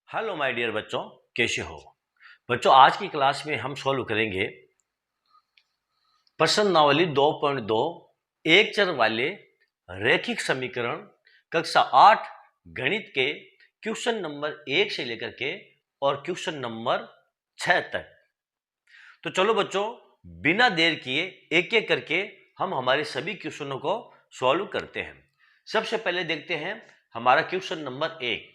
Hello my dear बच्चों, कैसे हो बच्चों। आज की क्लास में हम सॉल्व करेंगे प्रश्नावली 2.2 एक चर वाले रैखिक समीकरण कक्षा 8 गणित के क्वेश्चन नंबर 1 से लेकर के और क्वेश्चन नंबर 6 तक। तो चलो बच्चों, बिना देर किए एक एक करके हम हमारे सभी क्वेश्चनों को सॉल्व करते हैं। सबसे पहले देखते हैं हमारा क्वेश्चन नंबर 1।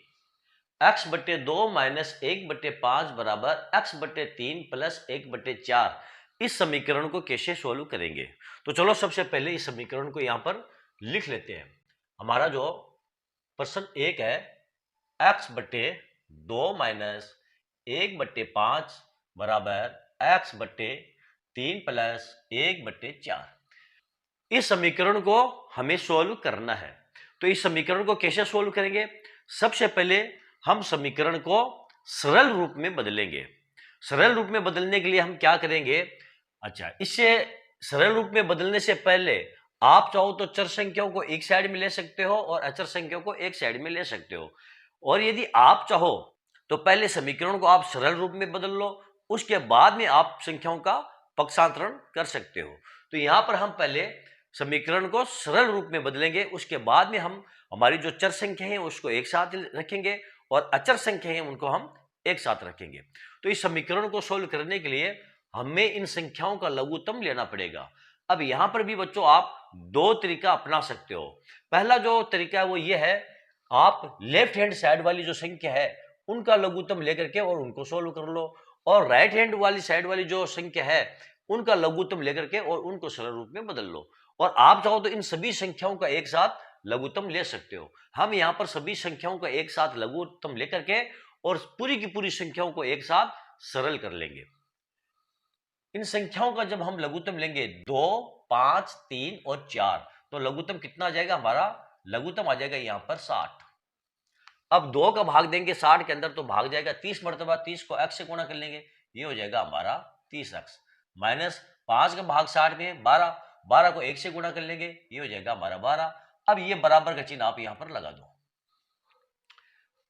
x बटे 2 माइनस 1/5 बराबर x बटे 3 प्लस 1/4 इस समीकरण को कैसे सोल्व करेंगे। तो चलो सबसे पहले इस समीकरण को यहां पर लिख लेते हैं। हमारा जो प्रश्न 1 है, x बटे 2 माइनस 1/5 बराबर x बटे 3 प्लस 1/4 इस समीकरण को हमें सोल्व करना है। तो इस समीकरण को कैसे सोल्व करेंगे? सबसे पहले हम समीकरण को सरल रूप में बदलेंगे। सरल रूप में बदलने के लिए हम क्या करेंगे? अच्छा, इससे सरल रूप में बदलने से पहले आप चाहो तो चर संख्याओं को एक साइड में ले सकते हो और अचर संख्याओं को एक साइड में ले सकते हो। और यदि आप चाहो तो पहले समीकरण को आप सरल रूप में बदल लो, उसके बाद में आप संख्याओं का पक्षांतरण कर सकते हो। तो यहां पर हम पहले समीकरण को सरल रूप में बदलेंगे, उसके बाद में हम हमारी जो चर संख्या है उसको एक साथ रखेंगे और अचर संख्या है उनको हम एक साथ रखेंगे। तो इस समीकरण को सोल्व करने के लिए हमें इन संख्याओं का लघुत्तम लेना पड़ेगा। अब यहां पर भी बच्चों आप दो तरीका अपना सकते हो। पहला जो तरीका है वो ये है, आप लेफ्ट हैंड साइड वाली जो संख्या है उनका लघुत्तम लेकर के और उनको सोल्व कर लो, और राइट हैंड वाली साइड वाली जो संख्या है उनका लघुत्तम लेकर के और उनको सरल रूप में बदल लो। और आप चाहो तो इन सभी संख्याओं का एक साथ लघुत्तम ले सकते हो। हम यहां पर सभी संख्याओं का एक साथ लघुत्तम लेकर के और पूरी की पूरी संख्याओं को एक साथ सरल कर लेंगे। इन संख्याओं का जब हम लघुत्तम लेंगे 2, 5, 3 और 4, तो लघुत्तम कितना आ जाएगा? हमारा लघुत्तम आ जाएगा यहां पर 60। अब 2 का भाग देंगे 60 के अंदर तो भाग जाएगा 30 मरतबा, 30 को x से गुणा कर लेंगे, ये हो जाएगा हमारा 30x। माइनस 5 का भाग 60 में 12, 12 को 1 से गुणा कर लेंगे, ये हो जाएगा हमारा 12। अब ये बराबर का चिन्ह आप यहां पर लगा दो।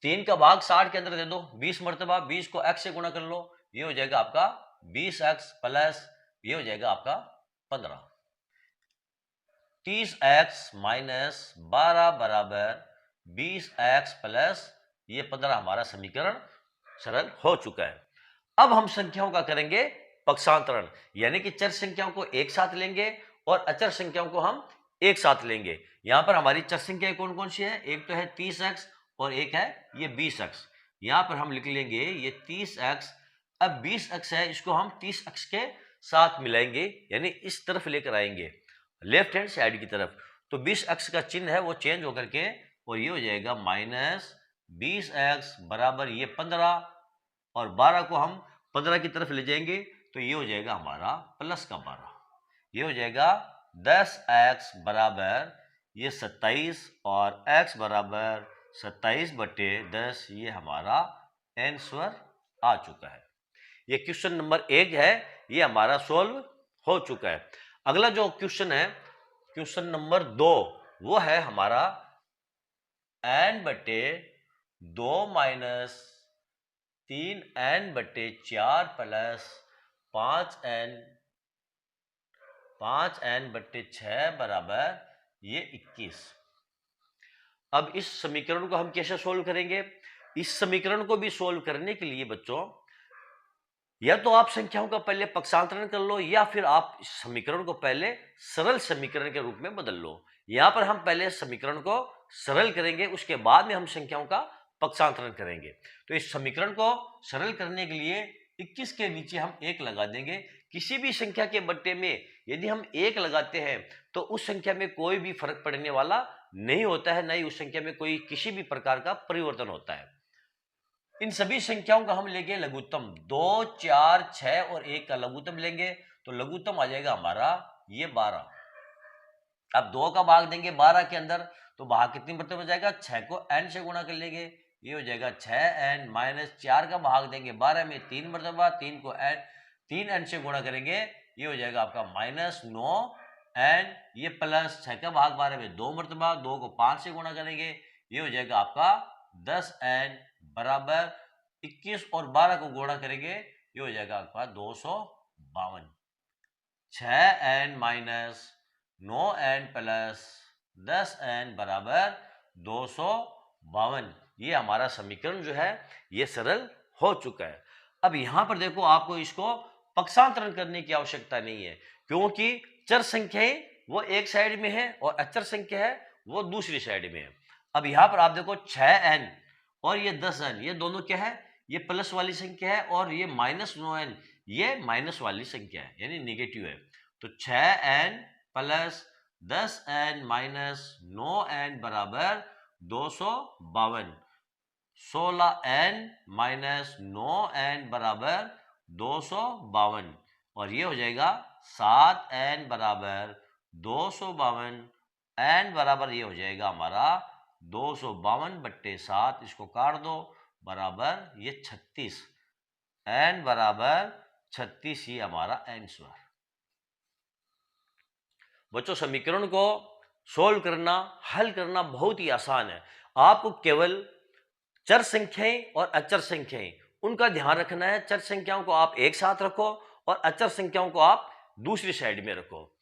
3 का भाग 60 के अंदर दे दो 20 मरतबा, 20 को x से गुणा कर लो, ये हो जाएगा आपका 20x प्लस ये हो जाएगा आपका 15। 30x माइनस 12 बराबर 20x प्लस ये 15 हमारा समीकरण सरल हो चुका है। अब हम संख्याओं का करेंगे पक्षांतरण, यानी कि चर संख्याओं को एक साथ लेंगे और अचर संख्याओं को हम एक साथ लेंगे। यहां पर हमारी चर संख्याएं कौन कौन सी है? एक तो है 30x और एक है ये 20x। यहां पर हम लिख लेंगे ये 30x। अब 20x है, इसको हम 30x के साथ मिलाएंगे, यानी इस तरफ लेकर आएंगे लेफ्ट हैंड साइड की तरफ। तो 20x का चिन्ह है वो चेंज होकर के और ये हो जाएगा माइनस 20x बराबर ये 15, और 12 को हम 15 की तरफ ले जाएंगे तो ये हो जाएगा हमारा प्लस का 12, ये हो जाएगा 10x बराबर ये 27 और x बराबर 27/10, ये हमारा आंसर आ चुका है। ये क्वेश्चन नंबर 1 है, ये हमारा सोल्व हो चुका है। अगला जो क्वेश्चन है क्वेश्चन नंबर 2, वो है हमारा n/2 minus 3n/4 plus 5n/6 बराबर ये 21। अब इस समीकरण को हम कैसे सोल्व करेंगे? इस समीकरण को भी सोल्व करने के लिए बच्चों या तो आप संख्याओं का पहले पक्षांतरण कर लो, या फिर आप इस समीकरण को पहले सरल समीकरण के रूप में बदल लो। यहां पर हम पहले समीकरण को सरल करेंगे, उसके बाद में हम संख्याओं का पक्षांतरण करेंगे। तो इस समीकरण को सरल करने के लिए 21 के नीचे हम 1 लगा देंगे। किसी भी संख्या के बट्टे में यदि हम 1 लगाते हैं तो उस संख्या में कोई भी फर्क पड़ने वाला नहीं होता है, न ही उस संख्या में कोई किसी भी प्रकार का परिवर्तन होता है। इन सभी संख्याओं का हम लेंगे लघुत्तम, 2, 4, 6 और 1 का लघुत्तम लेंगे, तो लघुत्तम आ जाएगा हमारा ये 12। अब 2 का भाग देंगे 12 के अंदर तो भाग कितनी मरतबा जाएगा? 6 को n से गुणा कर लेंगे, ये हो जाएगा 6n माइनस 4 का भाग देंगे 12 में 3 मरतबा, 3n से गुणा करेंगे, ये हो जाएगा आपका माइनस 9n, ये प्लस 6 का भाग 12 में 2 मरतबा, 2 को 5 से गुणा करेंगे, ये हो जाएगा आपका 10n बराबर 21 और 12 को गुणा करेंगे, ये हो जाएगा आपके पास 252। 6n minus 9n plus 10n बराबर 252। ये हमारा समीकरण जो है ये सरल हो चुका है। अब यहां पर देखो, आपको इसको पक्षांतरण करने की आवश्यकता नहीं है, क्योंकि चर संख्याएं वो एक साइड में है और अचर संख्या है वो दूसरी साइड में है। अब यहां पर आप देखो 6n और ये 10n, ये दोनों क्या है, ये प्लस वाली संख्या है, और ये माइनस 9n ये माइनस वाली संख्या है, यानी निगेटिव है। तो 6n plus 10n minus 9n बराबर 252। 16n माइनस 9n बराबर 252, और ये हो जाएगा 7n बराबर 252। n बराबर ये हो जाएगा हमारा 252/7, इसको काट दो, बराबर ये 36। n बराबर 36, ही हमारा आंसर। बच्चों, समीकरण को सोल्व करना, हल करना बहुत ही आसान है। आपको केवल चर संख्याएं और अचर संख्याएं उनका ध्यान रखना है। चर संख्याओं को आप एक साथ रखो और अचर संख्याओं को आप दूसरी साइड में रखो।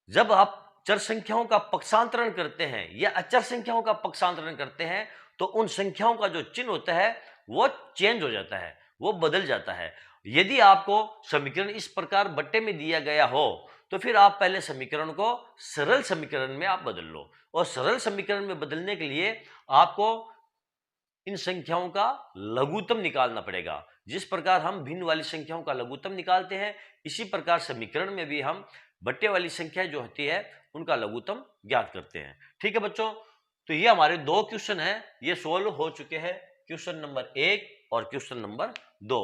जब आप चर संख्याओं का पक्षांतरण करते हैं या अचर संख्याओं का पक्षांतरण करते हैं, तो उन संख्याओं का जो चिन्ह होता है वो चेंज हो जाता है, वो बदल जाता है। यदि आपको समीकरण इस प्रकार बट्टे में दिया गया हो, तो फिर आप पहले समीकरण को सरल समीकरण में आप बदल लो, और सरल समीकरण में बदलने के लिए आपको इन संख्याओं का लघुत्तम निकालना पड़ेगा। जिस प्रकार हम भिन्न वाली संख्याओं का लघुत्तम निकालते हैं, इसी प्रकार समीकरण में भी हम बट्टे वाली संख्या जो होती है उनका लघुत्तम ज्ञात करते हैं। ठीक है बच्चों, तो ये हमारे दो क्वेश्चन हैं, ये सोल्व हो चुके हैं, क्वेश्चन नंबर 1 और क्वेश्चन नंबर 2।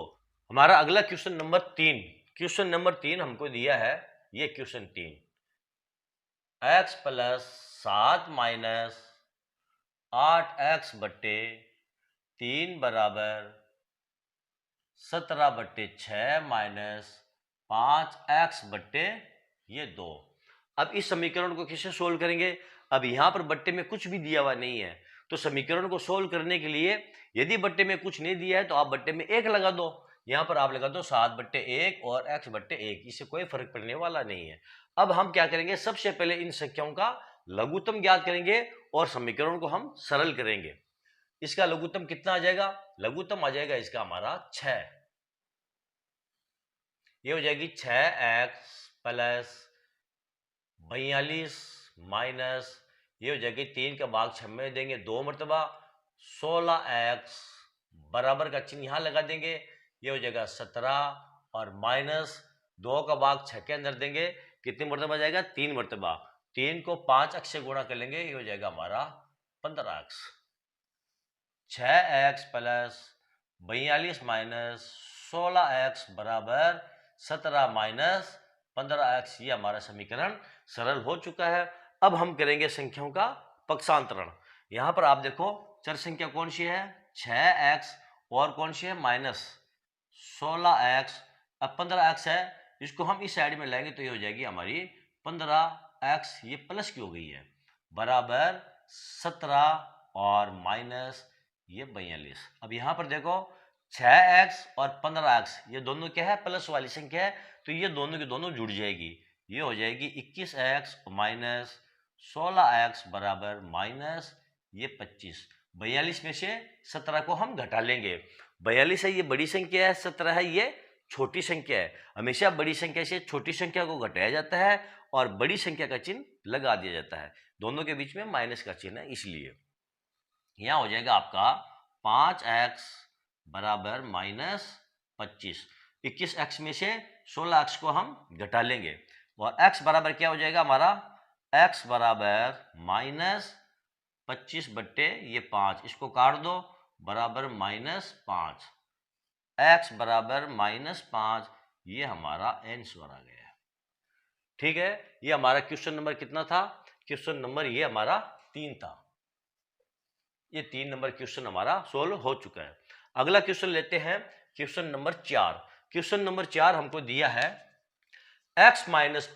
हमारा अगला क्वेश्चन नंबर 3। क्वेश्चन नंबर 3 हमको दिया है, ये question 3, x plus 7 minus 8x बट्टे 3 बराबर 17/6 माइनस 5x बट्टे ये 2। अब इस समीकरण को कैसे सोल्व करेंगे? अब यहां पर बट्टे में कुछ भी दिया हुआ नहीं है, तो समीकरण को सोल्व करने के लिए यदि बट्टे में कुछ नहीं दिया है तो आप बट्टे में 1 लगा दो। यहां पर आप लगा दो 7/1 और x/1, इससे कोई फर्क पड़ने वाला नहीं है। अब हम क्या करेंगे, सबसे पहले इन संख्याओं का लघुत्तम ज्ञात करेंगे और समीकरण को हम सरल करेंगे। इसका लघुत्तम कितना आ जाएगा? लघुत्तम आ जाएगा इसका हमारा 6। ये हो जाएगी 6x प्लस 42 माइनस, ये हो जाएगी 3 का भाग 6 में देंगे 2 मरतबा, 16x बराबर का चिन्ह यहां लगा देंगे, ये हो जाएगा 17, और माइनस 2 का भाग 6 के अंदर देंगे, कितनी मरतबा जाएगा? 3 मरतबा। 3 को 5x से गुणा कर लेंगे, ये हो जाएगा हमारा 15x। 6x plus 42 minus 16x बराबर 17 माइनस 15x, ये हमारा समीकरण सरल हो चुका है। अब हम करेंगे संख्याओं का पक्षांतरण। यहां पर आप देखो चर संख्या कौन सी है? 6x, और कौन सी है? Minus 16x। अब 15x है, इसको हम इस साइड में लाएंगे तो ये हो जाएगी हमारी 15x, ये प्लस की हो गई है, बराबर 17 और माइनस ये 42। अब यहां पर देखो 6x और 15x ये दोनों क्या है? प्लस वाली संख्या है, तो ये दोनों की दोनों जुड़ जाएगी, ये हो जाएगी 21x माइनस 16x बराबर माइनस ये 25। 42 में से 17 को हम घटा लेंगे। 42 है ये बड़ी संख्या है, 17 है ये छोटी संख्या है। हमेशा बड़ी संख्या से छोटी संख्या को घटाया जाता है और बड़ी संख्या का चिन्ह लगा दिया जाता है, दोनों के बीच में माइनस का चिन्ह है इसलिए। यहां हो जाएगा आपका 5x बराबर माइनस 25। 21x में से 16x को हम घटा लेंगे, और x बराबर क्या हो जाएगा हमारा? x बराबर माइनस 25/5, इसको काट दो, बराबर माइनस 5। x बराबर माइनस 5, ये हमारा आंसर आ गया। ठीक है, ये हमारा क्वेश्चन नंबर कितना था? क्वेश्चन नंबर ये हमारा 3 था। ये 3 नंबर क्वेश्चन हमारा सोल्व हो चुका है। अगला क्वेश्चन लेते हैं, क्वेश्चन नंबर 4। क्वेश्चन नंबर 4 हमको दिया है x माइनस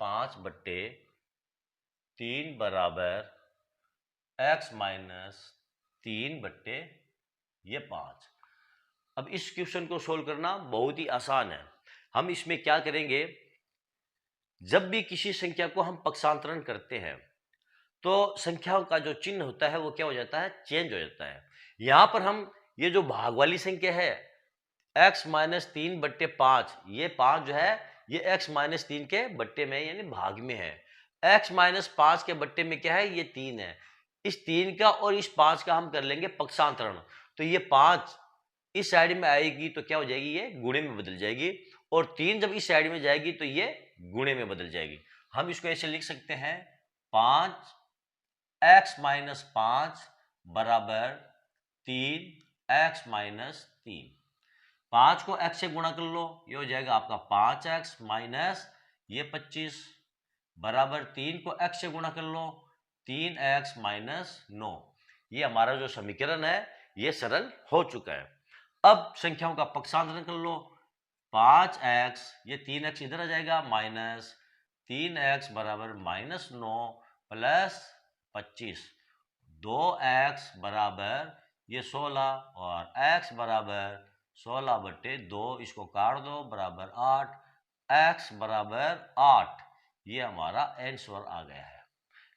5 बट्टे 3 बराबर x माइनस 3/5। अब इस क्वेश्चन को सोल्व करना बहुत ही आसान है। हम इसमें क्या करेंगे, जब भी किसी संख्या को हम पक्षांतरण करते हैं तो संख्याओं का जो चिन्ह होता है वो क्या हो जाता है, चेंज हो जाता है। यहां पर हम ये जो भाग वाली संख्या है x माइनस 3/5, ये 5 जो है ये x माइनस 3 के बट्टे में यानी भाग में है। x माइनस 5 के बट्टे में क्या है, ये 3 है। इस 3 का और इस 5 का हम कर लेंगे पक्षांतरण। तो ये 5 इस साइड में आएगी तो क्या हो जाएगी, ये गुणे में बदल जाएगी, और 3 जब इस साइड में जाएगी तो ये गुणे में बदल जाएगी। हम इसको ऐसे लिख सकते हैं 5x माइनस 5 बराबर 3x माइनस 3। 5 को x से गुणा कर लो, ये हो जाएगा आपका 5x माइनस ये 25 बराबर 3 को x से गुणा कर लो 3x माइनस 9। ये हमारा जो समीकरण है ये सरल हो चुका है। अब संख्याओं का पक्षांतरण कर लो, 5x ये 3x इधर आ जाएगा माइनस 3x बराबर माइनस 9 प्लस 25, 2x बराबर ये 16 और x बराबर 16/2, इसको काट दो बराबर 8, x बराबर 8। ये हमारा आंसर आ गया है,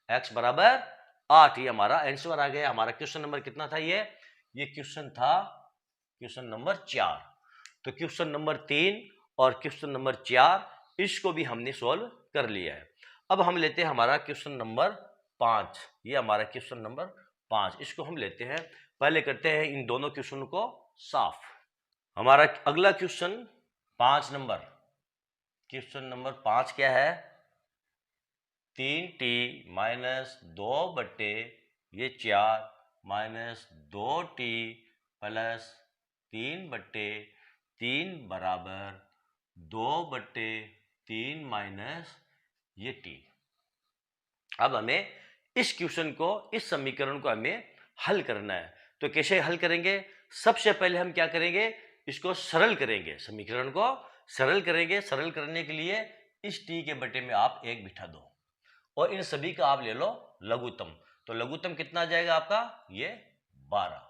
x बराबर 8 ये हमारा आंसर आ गया। हमारा क्वेश्चन नंबर कितना था, ये क्वेश्चन था क्वेश्चन नंबर 4। तो क्वेश्चन नंबर 3 और क्वेश्चन नंबर 4 इसको भी हमने सॉल्व कर लिया है। अब हम लेते हैं हमारा क्वेश्चन नंबर 5, ये हमारा क्वेश्चन नंबर 5, इसको हम लेते हैं। पहले करते हैं इन दोनों क्वेश्चन को साफ। हमारा अगला क्वेश्चन 5 नंबर, क्वेश्चन नंबर 5 क्या है, 3t minus 2/4 minus 2t plus 3/3 बराबर 2/3 माइनस ये t। अब हमें इस क्वेश्चन को, इस समीकरण को हमें हल करना है। तो कैसे हल करेंगे, सबसे पहले हम क्या करेंगे, इसको सरल करेंगे, समीकरण को सरल करेंगे। सरल करने के लिए इस t के बटे में आप 1 बिठा दो और इन सभी का आप ले लो लघुत्तम। तो लघुत्तम कितना आ जाएगा आपका, ये 12।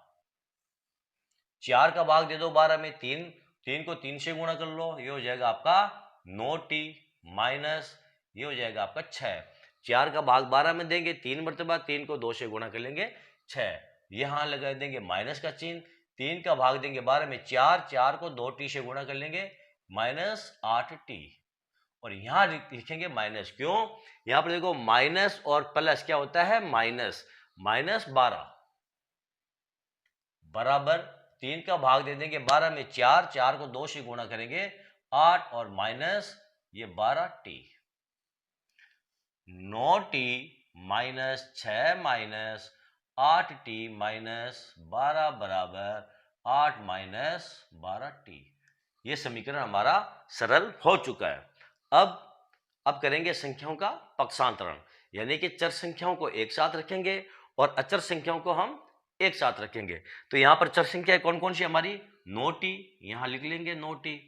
4 का भाग दे दो 12 में, 3 को 3 से गुणा कर लो, ये हो जाएगा आपका 9t माइनस ये हो जाएगा आपका 6। 4 का भाग 12 में देंगे 3 मरतबा, 3 को 2 से गुणा कर लेंगे 6, यहां लगा देंगे माइनस का चिन्ह। 3 का भाग देंगे 12 में 4 को 2t से गुणा कर लेंगे माइनस 8t, और यहां लिखेंगे माइनस। क्यों, यहां पर देखो माइनस और प्लस क्या होता है, माइनस, माइनस 12 बराबर 3 का भाग दे देंगे 12 में 4 को 2 से गुणा करेंगे 8 और माइनस ये 12t। 9t minus 6 minus 8t minus 12 बराबर 8 माइनस 12t। ये समीकरण हमारा सरल हो चुका है। अब करेंगे संख्याओं का पक्षांतरण, यानी कि चर संख्याओं को एक साथ रखेंगे और अचर संख्याओं को हम एक साथ रखेंगे। तो यहां पर चर संख्या कौन कौन सी हमारी, 9t, यहां लिख लेंगे 9t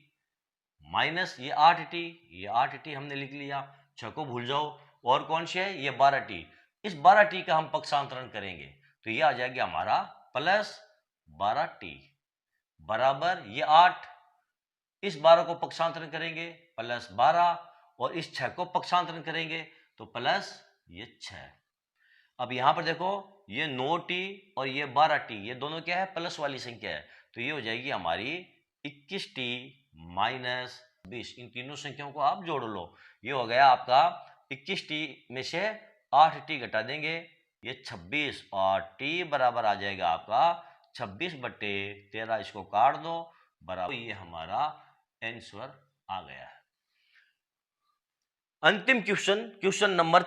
माइनस ये 8t हमने लिख लिया, 6 को भूल जाओ, और कौन सी है ये 12t। इस 12t का हम पक्षांतरण करेंगे तो ये आ जाएगा हमारा प्लस 12t बराबर ये 8, इस 12 को पक्षांतरण करेंगे प्लस 12, और इस 6 को पक्षांतरण करेंगे तो प्लस ये 6। अब यहां पर देखो ये 9t और ये 12t, ये दोनों क्या है, प्लस वाली संख्या है, तो ये हो जाएगी हमारी 21t माइनस 20। इन तीनों संख्याओं को आप जोड़ लो, ये हो गया आपका 21t में से 8t घटा देंगे ये 26, और t बराबर आ जाएगा आपका 26/13, इसको काट दो बराबर, ये हमारा आंसर आ गया है। अंतिम क्वेश्चन, क्वेश्चन नंबर